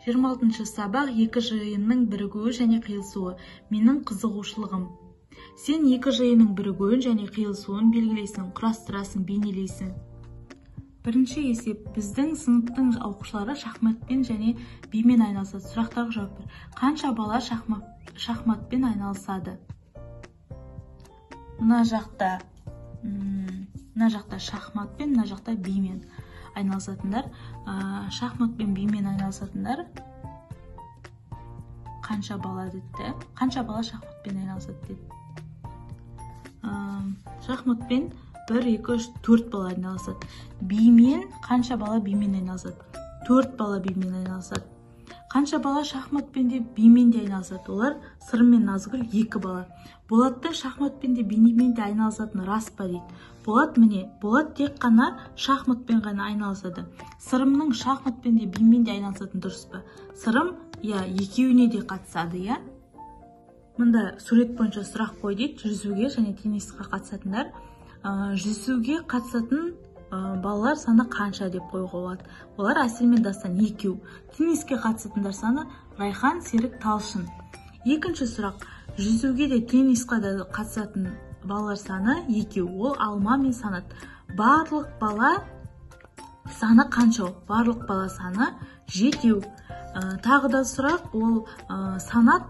26 сабақ екі жиынның бірігуі және қиылысуы. Менің қызығушылығым. Сен екі жиынның бірігуін және қиылысуын белгілейсің, құрастырасың, бейнелейсің. Бірінші есеп. Біздің сыныптың оқушылары шахматпен және бимен айналысады. Сұрақтарға жауап бер. Қанша бала шахматпен айналысады? Мына жақта шахматпен, мына жақта бимен айналысатындар. Шахматпен бимен айналысатындар қанша бала деді? Қанша бала шахматпен айналысады деді? Шахматпен 1, 2, 3, 4 бала айналысады. Бимен қанша бала бимен айналысады? 4 бала бимен айналысады. Қанша бала шахматпен де бимен де айналысады? Олар Сырым мен Назгүл 2 бала. Болаттың шахматпен де бимен де айналысатыны рас па дейді. Болат тек қана шахматпен ғана айналысады. Сырымның шахматпен де бимен де айналысатыны дұрыс па? Сырым, екеуіне де қатысады, иә? Мында сурет бойынша сұрақ қой дейді. Жүзуге және теннисқа қатысатындар. Жүзуге қатысатын балалар саны қанша деп қоюға болады. Олар Әсел мен Дастан 2. Тенниске қатысатындар саны Райхан, Серік, Талшын. Екінші сұрақ. Жүзуге де теннисқа да қатысатын балалар саны 2. Ол Алма мен Санат. Барлық бала саны қанша? Барлық бала саны 7. Тағы да сұрақ. Ол Санат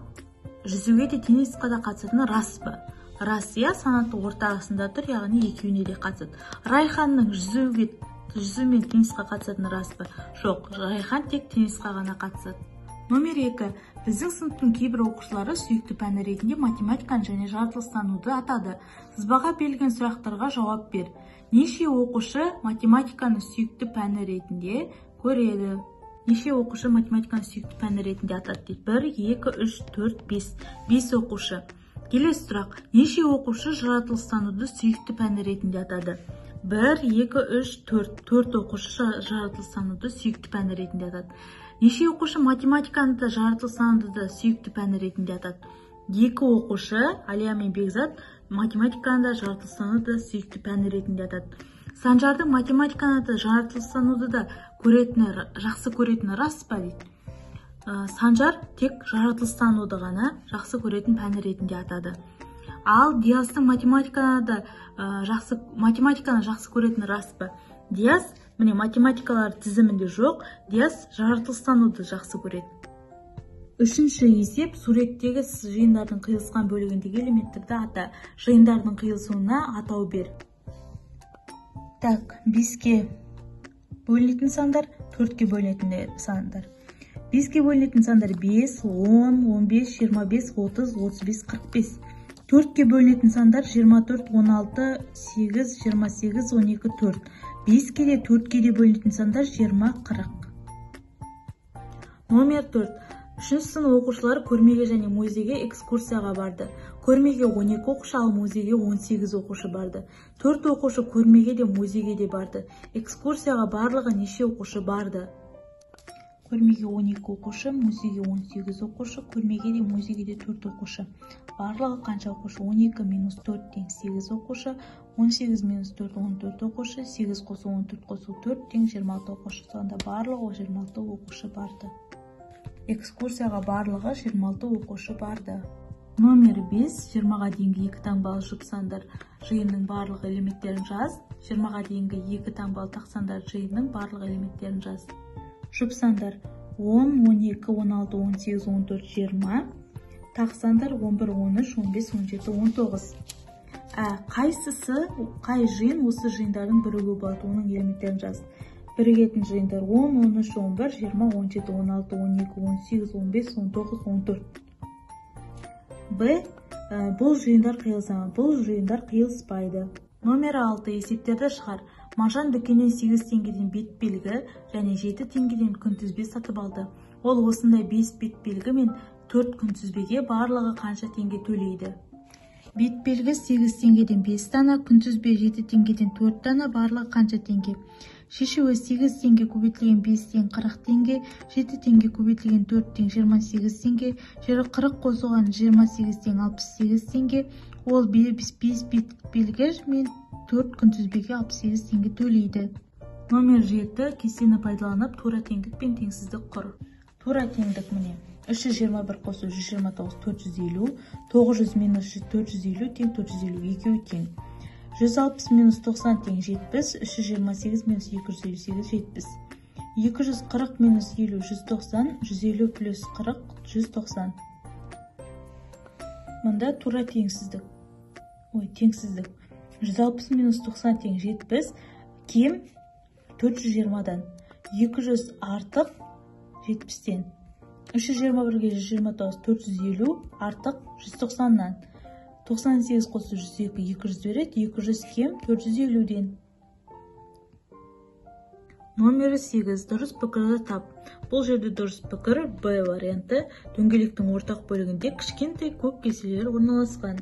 жүзуге де теннисқа да қатысатыны рас па? Рас, иә, Санаттың ортасында тұр, яғни екеуіне де қатысады. Райханның жүзу мен теннисқа қатысатыны рас па? Жоқ, Райхан тек теннисқа ғана қатысады. Номер 2. Біздің сыныптың кейбір оқушылары сүйікті пәні ретінде математиканы және жаратылыстануды атады. Сызбаға берілген сұрақтарға жауап бер. Неше оқушы математиканы сүйікті пәні ретінде көреді? Неше оқушы математиканы сүйікті пәні ретінде атады дейді? 1, 2, 3, 4, 5. 5 оқушы. Келесі сұрақ. Неше оқушы жаратылыстануды сүйікті пәні ретінде атады? 1, 2, 3, 4. 4 оқушы жаратылыстануды сүйікті пәні ретінде атады. Неше оқушы математиканы да жаратылыстануды да сүйікті пәні ретінде атады? 2 оқушы, Алия мен Бекзат, математиканы да жаратылыстануды да сүйікті пәні ретінде атады. Санжардың математиканы да жаратылыстануды да жақсы көретіні рас па дейді? Санжар тек жаратылыстануды ғана жақсы көретін пәні ретінде атады. Ал Диястың математиканы жақсы көретіні рас па? Дияс, міне математикалар тізімінде жоқ, Дияс жаратылыстануды жақсы көреді. Үшінші есеп. Суреттегі жиындардың қиылысқан бөлігіндегі элементтерді ата. Жиындардың қиылысуына атау бер. 5-ке бөлінетін сандар, 4-ке бөлінетін сандар. 5-ке бөлінетін сандар 5, 10, 15, 25, 30, 35, 45. 4-ке бөлінетін сандар 24, 16, 8, 28, 12, 4. 5-ке де 4-ке де бөлінетін сандар 20, 40. Номер 4. Үшінші сынып оқушылары көрмеге және музейге экскурсияға барды. Көрмеге 12 оқушы, ал музейге 18 оқушы барды. 4 оқушы көрмеге де музейге де барды. Экскурсияға барлығы неше оқушы барды? Көрмеге 12 оқушы, музейге 18 оқушы, көрмеге де музейге де 4 оқушы. Барлығы қанша оқушы? 12 минус 4 тең 8 оқушы, 18 минус 4 14 оқушы, 8 қосу 14 қосу 4 тең 26 оқушы. Сонда барлығы 26 оқушы барды. Экскурсияға барлығы 26 оқушы барды. Номер 5. 20-ға дейінгі 2 таңбалы жұп сандар жиынның барлық элементтерін жаз. 20-ға дейінгі 2 таңбалы тақ сандар жиынның барлық элементтерін жаз. Жұп сандар 10, 12, 16, 18, 14, 20. Тақ сандар 11, 13, 15, 17, 19. Қай жиын осы жиындардың бірігуі болады? Оның элементтерін жаз. Бірігетін жиындар 10, 13, 11, 20, 17, 16, 12, 18, 15, 19, 14. Б. Бұл жиындар қиылысама. Бұл жиындар қиылыспайды. Номер 6. Есептерді шығар. Маржан дүкеннен 8 теңгеден бетбелгі және 7 теңгеден күнтізбе сатып алды. Ол осындай 5 бетбелгі мен 4 күнтізбеге барлығы қанша теңге төлейді? Бетбелгі 8 теңгеден 5 дана, күнтізбе 7 теңгеден 4 дана, барлығы қанша теңге? Шешуі 8 теңге көбейтілген 5 тең 40 теңге, 7 теңге көбейтілген 4 тең 28 теңге, 40 қосылған 28 тең 68 теңге. Ол 5 бетбелгі мен 4 күнтізбеге 68 теңге төлейді. Номер 7. Кестені пайдаланып тура теңдік пен теңсіздік құр. тура теңдік міне. 321 қосу 129 450, 900 минус 450 тең 450, екеуі тең. 160 минус 90 тең 70, 328 минус 258 70. 240 минус 50 190, 150 плюс 40 190. Мында тура теңсіздік. Теңсіздік. 160 минус 90 тең 70, кем 420-дан. 200 артық 70-тен. 321-ге 129 450 артық 190-нан. 98 қосу 102 200 береді, 200 кем 450-ден. Номері 8. Дұрыс пікірді тап. Бұл жерде дұрыс пікір Б варианты. Дөңгелектің ортақ бөлігінде кішкентай көк кеселер орналасқан.